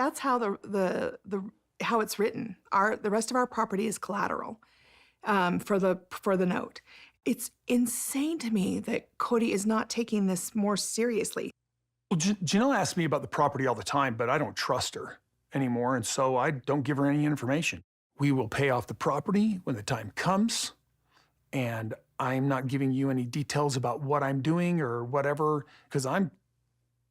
That's how how it's written. The rest of our property is collateral for the note. It's insane to me that Kody is not taking this more seriously. Well, Janelle asks me about the property all the time, but I don't trust her anymore, and so I don't give her any information. We will pay off the property when the time comes, and I'm not giving you any details about what I'm doing or whatever, because I'm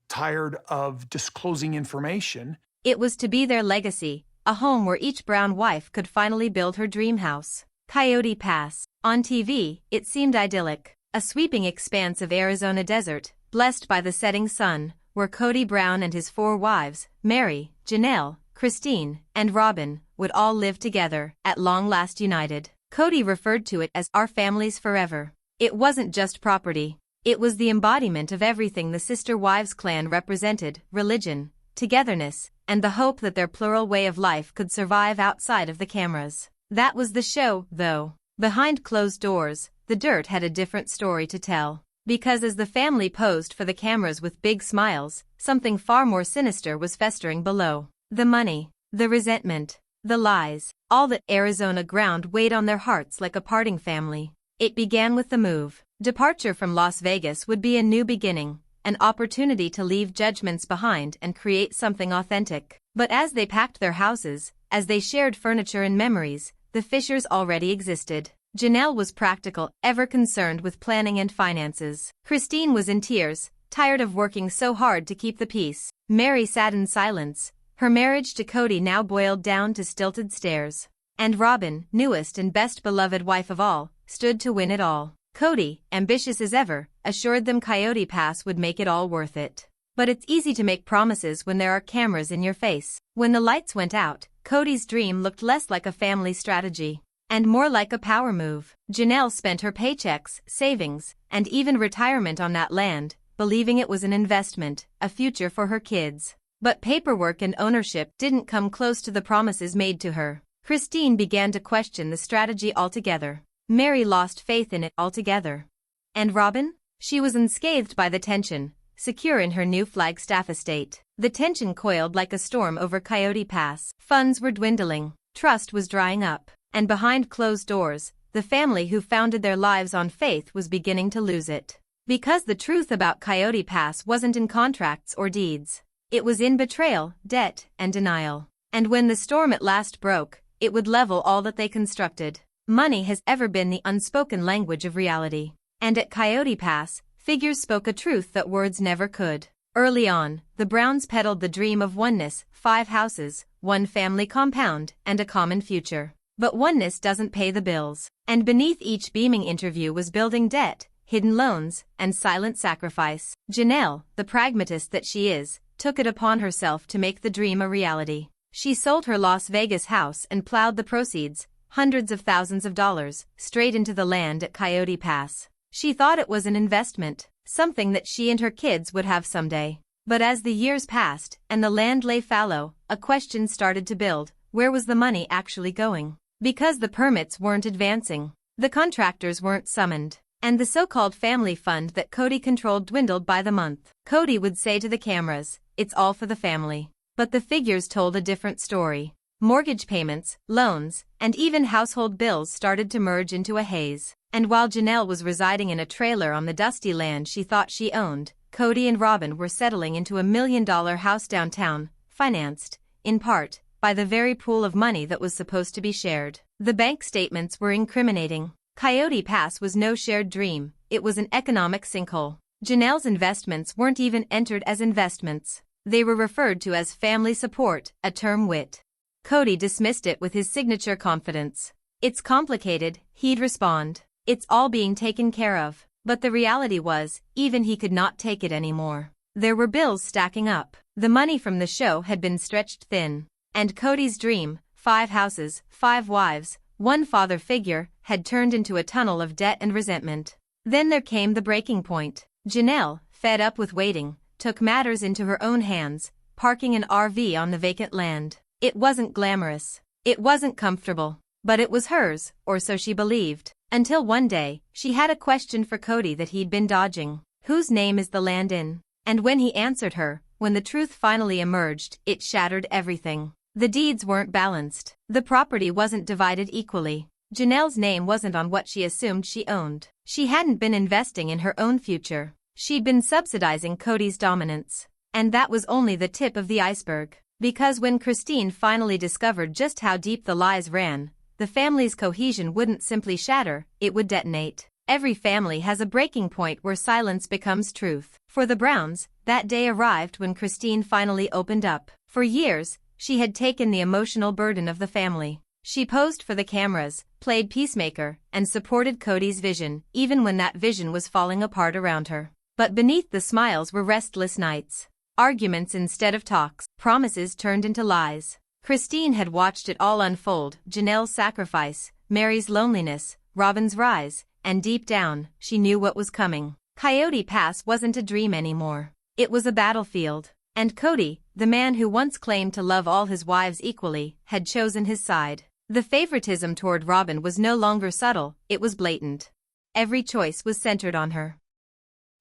tired of disclosing information. It was to be their legacy, a home where each Brown wife could finally build her dream house. Coyote Pass. On TV, it seemed idyllic. A sweeping expanse of Arizona desert, blessed by the setting sun, where Kody Brown and his 4 wives, Mary, Janelle, Christine, and Robyn, would all live together, at long last united. Kody referred to it as our families forever. It wasn't just property. It was the embodiment of everything the Sister Wives clan represented: religion, togetherness, and the hope that their plural way of life could survive outside of the cameras. That was the show, though. Behind closed doors, the dirt had a different story to tell. Because as the family posed for the cameras with big smiles, something far more sinister was festering below. The money, the resentment, the lies, all that Arizona ground weighed on their hearts like a parting family. It began with the move. Departure from Las Vegas would be a new beginning, an opportunity to leave judgments behind and create something authentic. But as they packed their houses, as they shared furniture and memories, the fissures already existed. Janelle was practical, ever concerned with planning and finances. Christine was in tears, tired of working so hard to keep the peace. Mary sat in silence. Her marriage to Kody now boiled down to stilted stares. And Robyn, newest and best beloved wife of all, stood to win it all. Kody, ambitious as ever, assured them Coyote Pass would make it all worth it. But it's easy to make promises when there are cameras in your face. When the lights went out, Kody's dream looked less like a family strategy and more like a power move. Janelle spent her paychecks, savings, and even retirement on that land, believing it was an investment, a future for her kids. But paperwork and ownership didn't come close to the promises made to her. Christine began to question the strategy altogether. Mary lost faith in it altogether. And Robyn? She was unscathed by the tension, secure in her new Flagstaff estate. The tension coiled like a storm over Coyote Pass. Funds were dwindling, trust was drying up, and behind closed doors, the family who founded their lives on faith was beginning to lose it. Because the truth about Coyote Pass wasn't in contracts or deeds. It was in betrayal, debt, and denial. And when the storm at last broke, it would level all that they constructed. Money has ever been the unspoken language of reality. And at Coyote Pass, figures spoke a truth that words never could. Early on, the Browns peddled the dream of oneness: 5 houses, 1 family compound, and a common future. But oneness doesn't pay the bills. And beneath each beaming interview was building debt, hidden loans, and silent sacrifice. Janelle, the pragmatist that she is, took it upon herself to make the dream a reality. She sold her Las Vegas house and plowed the proceeds, hundreds of thousands of dollars, straight into the land at Coyote Pass. She thought it was an investment, something that she and her kids would have someday. But as the years passed and the land lay fallow, a question started to build: where was the money actually going? Because the permits weren't advancing, the contractors weren't summoned, and the so-called family fund that Kody controlled dwindled by the month. Kody would say to the cameras, "It's all for the family." But the figures told a different story. Mortgage payments, loans, and even household bills started to merge into a haze. And while Janelle was residing in a trailer on the dusty land she thought she owned, Kody and Robyn were settling into a $1 million house downtown, financed, in part, by the very pool of money that was supposed to be shared. The bank statements were incriminating. Coyote Pass was no shared dream, it was an economic sinkhole. Janelle's investments weren't even entered as investments. They were referred to as family support, a term wit. Kody dismissed it with his signature confidence. "It's complicated," he'd respond. "It's all being taken care of." But the reality was, even he could not take it anymore. There were bills stacking up. The money from the show had been stretched thin. And Kody's dream, 5 houses, 5 wives, 1 father figure, had turned into a tunnel of debt and resentment. Then there came the breaking point. Janelle, fed up with waiting, took matters into her own hands, parking an RV on the vacant land. It wasn't glamorous. It wasn't comfortable. But it was hers, or so she believed. Until one day, she had a question for Kody that he'd been dodging. Whose name is the land in? And when he answered her, when the truth finally emerged, it shattered everything. The deeds weren't balanced. The property wasn't divided equally. Janelle's name wasn't on what she assumed she owned. She hadn't been investing in her own future. She'd been subsidizing Kody's dominance. And that was only the tip of the iceberg. Because when Christine finally discovered just how deep the lies ran, the family's cohesion wouldn't simply shatter, it would detonate. Every family has a breaking point where silence becomes truth. For the Browns, that day arrived when Christine finally opened up. For years, she had taken the emotional burden of the family. She posed for the cameras, played peacemaker, and supported Kody's vision, even when that vision was falling apart around her. But beneath the smiles were restless nights. Arguments instead of talks, promises turned into lies. Christine had watched it all unfold, Janelle's sacrifice, Mary's loneliness, Robyn's rise, and deep down, she knew what was coming. Coyote Pass wasn't a dream anymore. It was a battlefield. And Kody, the man who once claimed to love all his wives equally, had chosen his side. The favoritism toward Robyn was no longer subtle, it was blatant. Every choice was centered on her.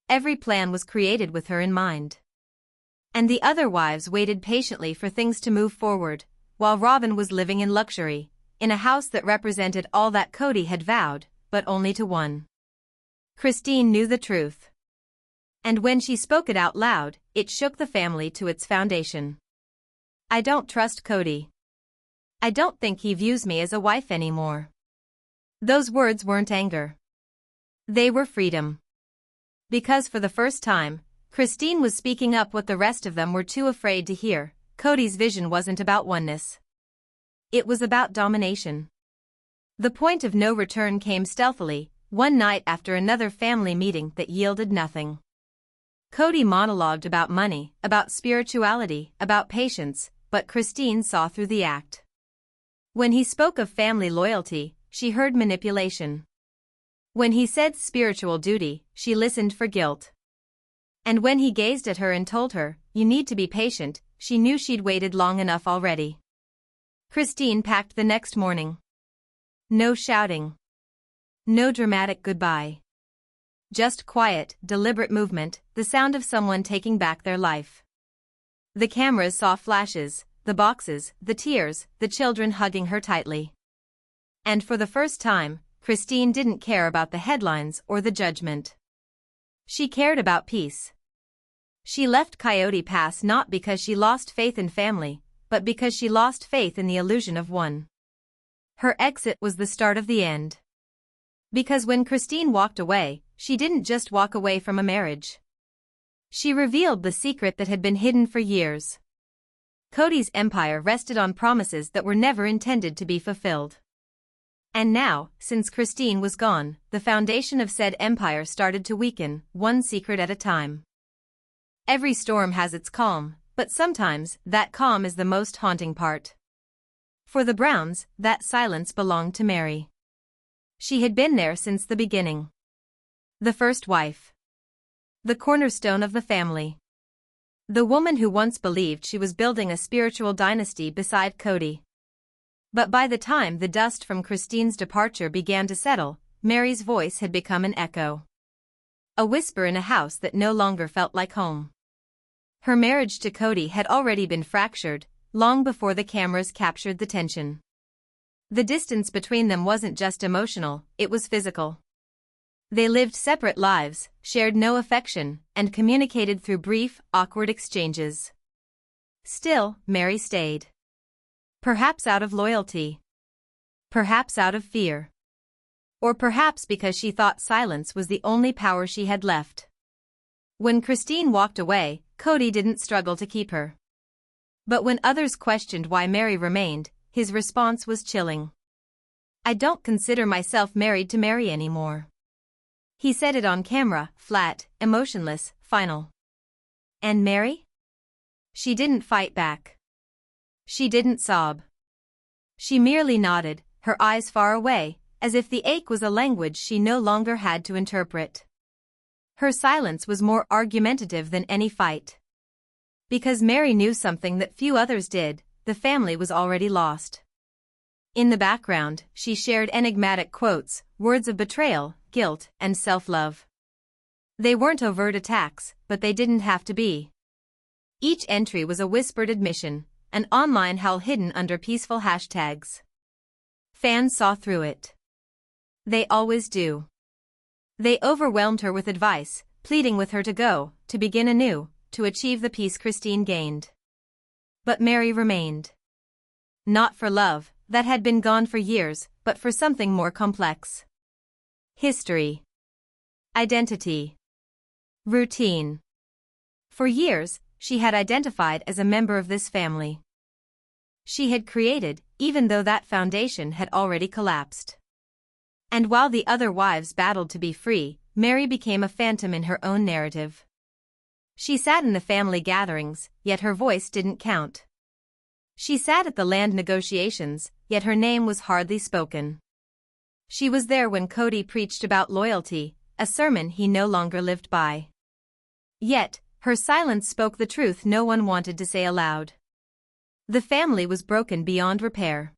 Every plan was created with her in mind. And the other wives waited patiently for things to move forward, while Robyn was living in luxury, in a house that represented all that Kody had vowed, but only to one. Christine knew the truth. And when she spoke it out loud, it shook the family to its foundation. I don't trust Kody. I don't think he views me as a wife anymore. Those words weren't anger. They were freedom. Because for the first time, Christine was speaking up what the rest of them were too afraid to hear. Kody's vision wasn't about oneness. It was about domination. The point of no return came stealthily, one night after another family meeting that yielded nothing. Kody monologued about money, about spirituality, about patience, but Christine saw through the act. When he spoke of family loyalty, she heard manipulation. When he said spiritual duty, she listened for guilt. And when he gazed at her and told her, "You need to be patient," she knew she'd waited long enough already. Christine packed the next morning. No shouting. No dramatic goodbye. Just quiet, deliberate movement, the sound of someone taking back their life. The cameras saw flashes, the boxes, the tears, the children hugging her tightly. And for the first time, Christine didn't care about the headlines or the judgment. She cared about peace. She left Coyote Pass not because she lost faith in family, but because she lost faith in the illusion of one. Her exit was the start of the end. Because when Christine walked away, she didn't just walk away from a marriage. She revealed the secret that had been hidden for years. Kody's empire rested on promises that were never intended to be fulfilled. And now, since Christine was gone, the foundation of said empire started to weaken, one secret at a time. Every storm has its calm, but sometimes that calm is the most haunting part. For the Browns, that silence belonged to Mary. She had been there since the beginning. The first wife. The cornerstone of the family. The woman who once believed she was building a spiritual dynasty beside Kody. But by the time the dust from Christine's departure began to settle, Mary's voice had become an echo. A whisper in a house that no longer felt like home. Her marriage to Kody had already been fractured, long before the cameras captured the tension. The distance between them wasn't just emotional, it was physical. They lived separate lives, shared no affection, and communicated through brief, awkward exchanges. Still, Mary stayed. Perhaps out of loyalty. Perhaps out of fear. Or perhaps because she thought silence was the only power she had left. When Christine walked away, Kody didn't struggle to keep her. But when others questioned why Mary remained, his response was chilling. "I don't consider myself married to Mary anymore." He said it on camera, flat, emotionless, final. And Mary? She didn't fight back. She didn't sob. She merely nodded, her eyes far away, as if the ache was a language she no longer had to interpret. Her silence was more argumentative than any fight. Because Mary knew something that few others did, the family was already lost. In the background, she shared enigmatic quotes, words of betrayal, guilt, and self-love. They weren't overt attacks, but they didn't have to be. Each entry was a whispered admission, an online hell hidden under peaceful hashtags. Fans saw through it. They always do. They overwhelmed her with advice, pleading with her to go, to begin anew, to achieve the peace Christine gained. But Mary remained. Not for love, that had been gone for years, but for something more complex. History. Identity. Routine. For years, she had identified as a member of this family. She had created, even though that foundation had already collapsed. And while the other wives battled to be free, Mary became a phantom in her own narrative. She sat in the family gatherings, yet her voice didn't count. She sat at the land negotiations, yet her name was hardly spoken. She was there when Kody preached about loyalty, a sermon he no longer lived by. Yet, her silence spoke the truth no one wanted to say aloud. The family was broken beyond repair.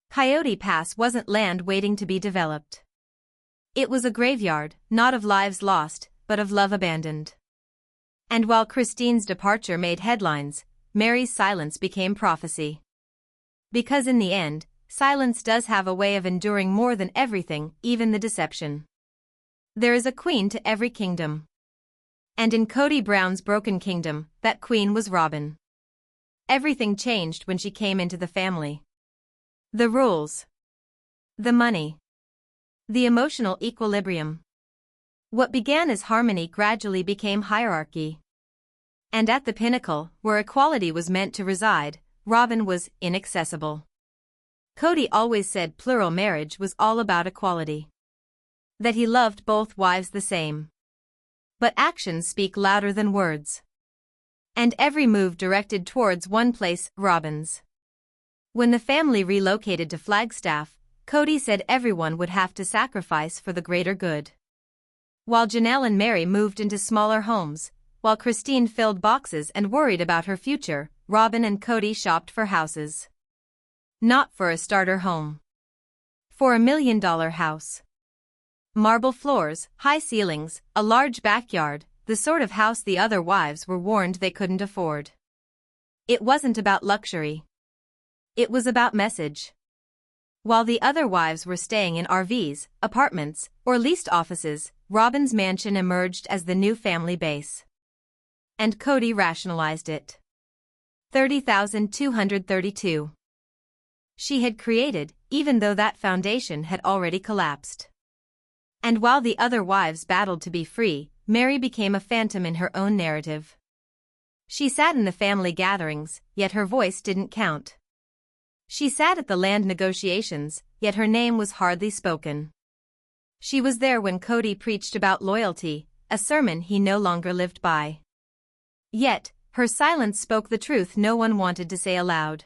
Coyote Pass wasn't land waiting to be developed. It was a graveyard, not of lives lost, but of love abandoned. And while Christine's departure made headlines, Mary's silence became prophecy. Because in the end, silence does have a way of enduring more than everything, even the deception. There is a queen to every kingdom. And in Kody Brown's broken kingdom, that queen was Robyn. Everything changed when she came into the family. The rules. The money. The emotional equilibrium. What began as harmony gradually became hierarchy. And at the pinnacle, where equality was meant to reside, Robyn was inaccessible. Kody always said plural marriage was all about equality. That he loved both wives the same. But actions speak louder than words. And every move directed towards one place, Robyn's. When the family relocated to Flagstaff, Kody said everyone would have to sacrifice for the greater good. While Janelle and Mary moved into smaller homes, while Christine filled boxes and worried about her future, Robyn and Kody shopped for houses. Not for a starter home. For $1 million house. Marble floors, high ceilings, a large backyard, the sort of house the other wives were warned they couldn't afford. It wasn't about luxury. It was about message. While the other wives were staying in RVs, apartments, or leased offices, Robyn's mansion emerged as the new family base. And Kody rationalized it. 30,232. She had created, even though that foundation had already collapsed. And while the other wives battled to be free, Mary became a phantom in her own narrative. She sat in the family gatherings, yet her voice didn't count. She sat at the land negotiations, yet her name was hardly spoken. She was there when Kody preached about loyalty, a sermon he no longer lived by. Yet, her silence spoke the truth no one wanted to say aloud.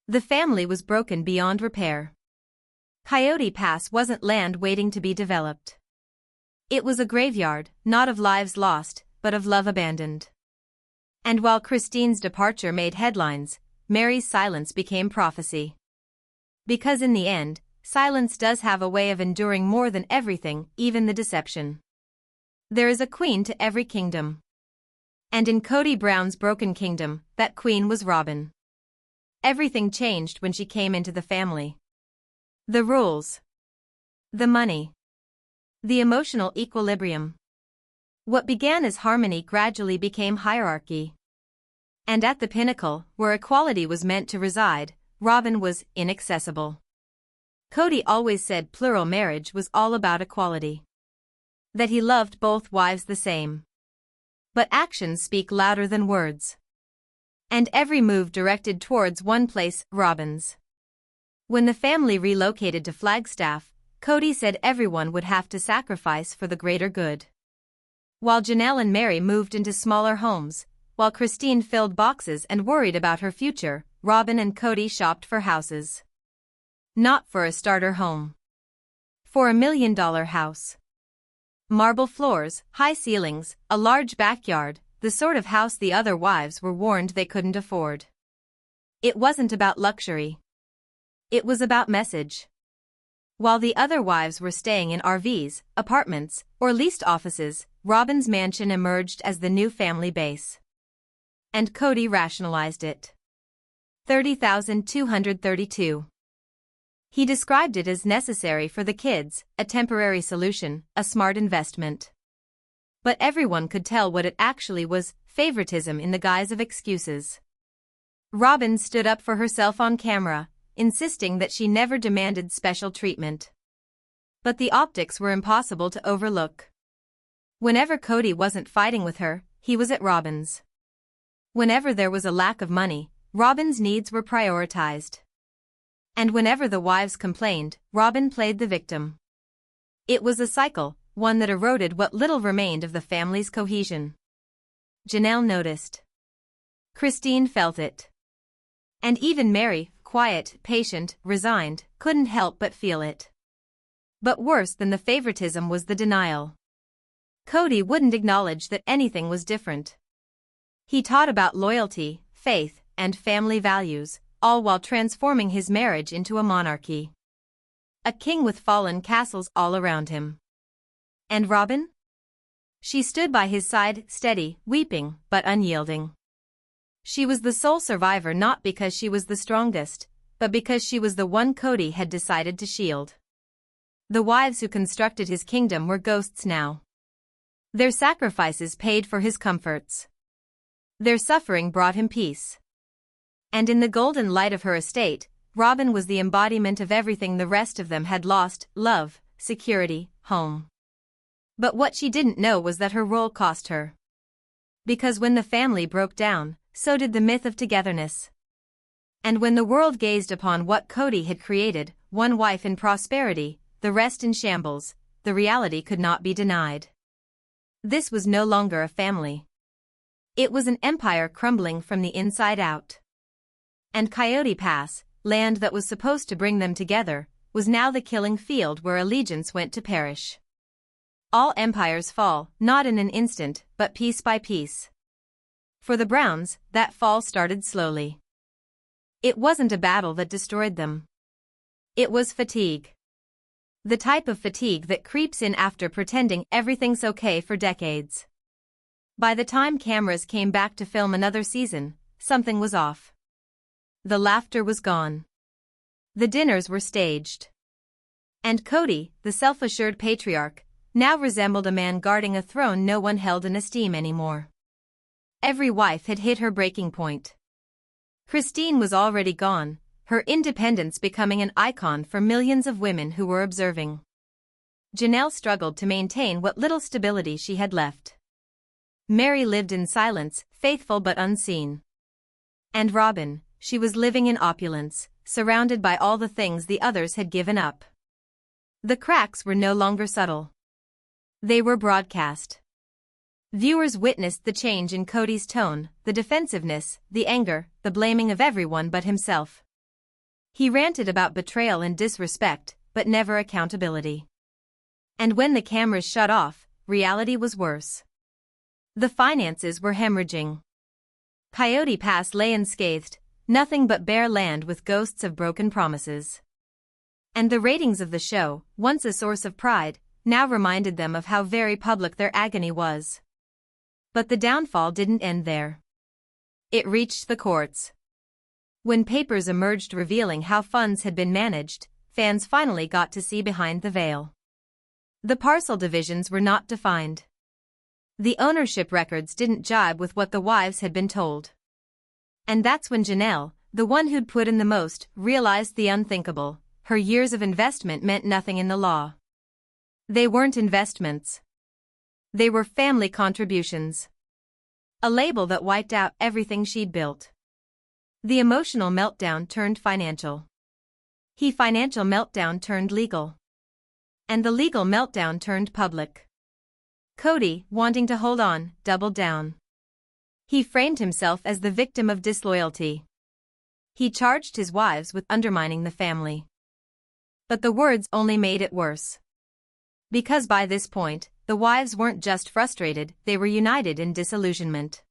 The family was broken beyond repair. Coyote Pass wasn't land waiting to be developed. It was a graveyard, not of lives lost, but of love abandoned. And while Christine's departure made headlines, Mary's silence became prophecy. Because in the end, silence does have a way of enduring more than everything, even the deception. There is a queen to every kingdom. And in Kody Brown's broken kingdom, that queen was Robyn. Everything changed when she came into the family. The rules. The money. The emotional equilibrium. What began as harmony gradually became hierarchy. And at the pinnacle, where equality was meant to reside, Robyn was inaccessible. Kody always said plural marriage was all about equality. That he loved both wives the same. But actions speak louder than words. And every move directed towards one place, Robyn's. When the family relocated to Flagstaff, Kody said everyone would have to sacrifice for the greater good. While Janelle and Mary moved into smaller homes, while Christine filled boxes and worried about her future, Robyn and Kody shopped for houses. Not for a starter home. For $1 million house. Marble floors, high ceilings, a large backyard, the sort of house the other wives were warned they couldn't afford. It wasn't about luxury. It was about message. While the other wives were staying in RVs, apartments, or leased offices, Robyn's mansion emerged as the new family base. And Kody rationalized it. 30,232. He described it as necessary for the kids, a temporary solution, a smart investment. But everyone could tell what it actually was, favoritism in the guise of excuses. Robyn stood up for herself on camera, insisting that she never demanded special treatment. But the optics were impossible to overlook. Whenever Kody wasn't fighting with her, he was at Robyn's. Whenever there was a lack of money, Robyn's needs were prioritized. And whenever the wives complained, Robyn played the victim. It was a cycle, one that eroded what little remained of the family's cohesion. Janelle noticed. Christine felt it. And even Mary, quiet, patient, resigned, couldn't help but feel it. But worse than the favoritism was the denial. Kody wouldn't acknowledge that anything was different. He taught about loyalty, faith, and family values, all while transforming his marriage into a monarchy. A king with fallen castles all around him. And Robyn? She stood by his side, steady, weeping, but unyielding. She was the sole survivor not because she was the strongest, but because she was the one Kody had decided to shield. The wives who constructed his kingdom were ghosts now. Their sacrifices paid for his comforts. Their suffering brought him peace. And in the golden light of her estate, Robyn was the embodiment of everything the rest of them had lost: love, security, home. But what she didn't know was that her role cost her. Because when the family broke down, so did the myth of togetherness. And when the world gazed upon what Kody had created, one wife in prosperity, the rest in shambles, the reality could not be denied. This was no longer a family. It was an empire crumbling from the inside out. And Coyote Pass, land that was supposed to bring them together, was now the killing field where allegiance went to perish. All empires fall, not in an instant, but piece by piece. For the Browns, that fall started slowly. It wasn't a battle that destroyed them. It was fatigue. The type of fatigue that creeps in after pretending everything's okay for decades. By the time cameras came back to film another season, something was off. The laughter was gone. The dinners were staged. And Kody, the self-assured patriarch, now resembled a man guarding a throne no one held in esteem anymore. Every wife had hit her breaking point. Christine was already gone, her independence becoming an icon for millions of women who were observing. Janelle struggled to maintain what little stability she had left. Mary lived in silence, faithful but unseen. And Robyn, she was living in opulence, surrounded by all the things the others had given up. The cracks were no longer subtle. They were broadcast. Viewers witnessed the change in Kody's tone, the defensiveness, the anger, the blaming of everyone but himself. He ranted about betrayal and disrespect, but never accountability. And when the cameras shut off, reality was worse. The finances were hemorrhaging. Coyote Pass lay unscathed, nothing but bare land with ghosts of broken promises. And the ratings of the show, once a source of pride, now reminded them of how very public their agony was. But the downfall didn't end there. It reached the courts. When papers emerged revealing how funds had been managed, fans finally got to see behind the veil. The parcel divisions were not defined. The ownership records didn't jibe with what the wives had been told. And that's when Janelle, the one who'd put in the most, realized the unthinkable. Her years of investment meant nothing in the law. They weren't investments. They were family contributions. A label that wiped out everything she'd built. The emotional meltdown turned financial. Financial meltdown turned legal. And the legal meltdown turned public. Kody, wanting to hold on, doubled down. He framed himself as the victim of disloyalty. He charged his wives with undermining the family. But the words only made it worse. Because by this point, the wives weren't just frustrated, they were united in disillusionment.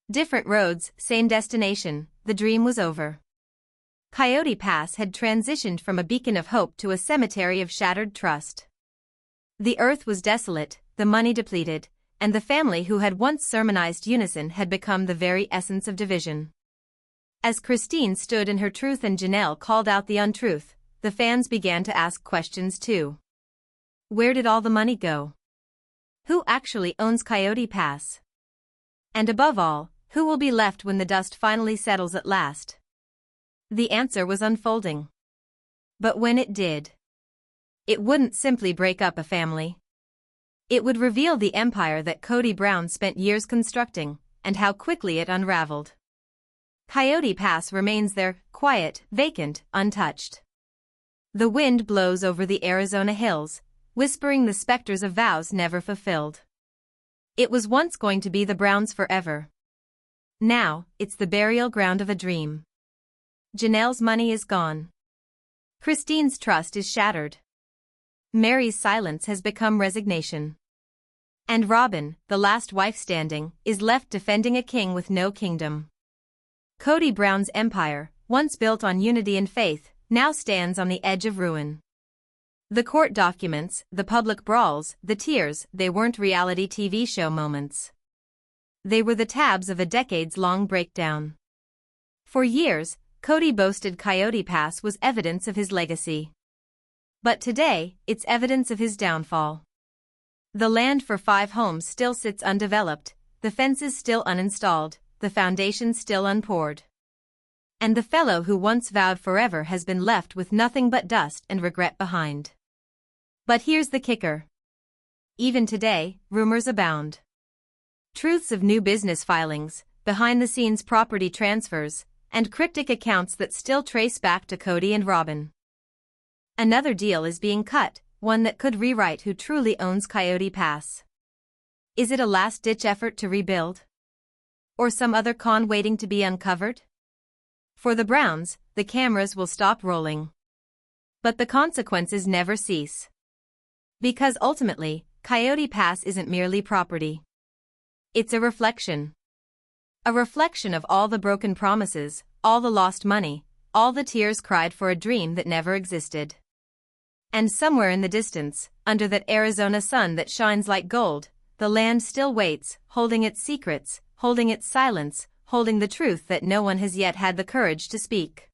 Different roads, same destination, the dream was over. Coyote Pass had transitioned from a beacon of hope to a cemetery of shattered trust. The earth was desolate, the money depleted, and the family who had once sermonized unison had become the very essence of division. As Christine stood in her truth and Janelle called out the untruth, the fans began to ask questions too. Where did all the money go? Who actually owns Coyote Pass? And above all, who will be left when the dust finally settles at last? The answer was unfolding. But when it did, it wouldn't simply break up a family. It would reveal the empire that Kody Brown spent years constructing, and how quickly it unraveled. Coyote Pass remains there, quiet, vacant, untouched. The wind blows over the Arizona hills, whispering the specters of vows never fulfilled. It was once going to be the Browns' forever. Now, it's the burial ground of a dream. Janelle's money is gone. Christine's trust is shattered. Mary's silence has become resignation. And Robyn, the last wife standing, is left defending a king with no kingdom. Kody Brown's empire, once built on unity and faith, now stands on the edge of ruin. The court documents, the public brawls, the tears, they weren't reality TV show moments. They were the tabs of a decades-long breakdown. For years, Kody boasted Coyote Pass was evidence of his legacy. But today, it's evidence of his downfall. The land for 5 homes still sits undeveloped, the fences still uninstalled, the foundations still unpoured. And the fellow who once vowed forever has been left with nothing but dust and regret behind. But here's the kicker. Even today, rumors abound. Truths of new business filings, behind-the-scenes property transfers, and cryptic accounts that still trace back to Kody and Robyn. Another deal is being cut, one that could rewrite who truly owns Coyote Pass. Is it a last-ditch effort to rebuild? Or some other con waiting to be uncovered? For the Browns, the cameras will stop rolling. But the consequences never cease. Because ultimately, Coyote Pass isn't merely property. It's a reflection. A reflection of all the broken promises, all the lost money, all the tears cried for a dream that never existed. And somewhere in the distance, under that Arizona sun that shines like gold, the land still waits, holding its secrets, holding its silence, holding the truth that no one has yet had the courage to speak.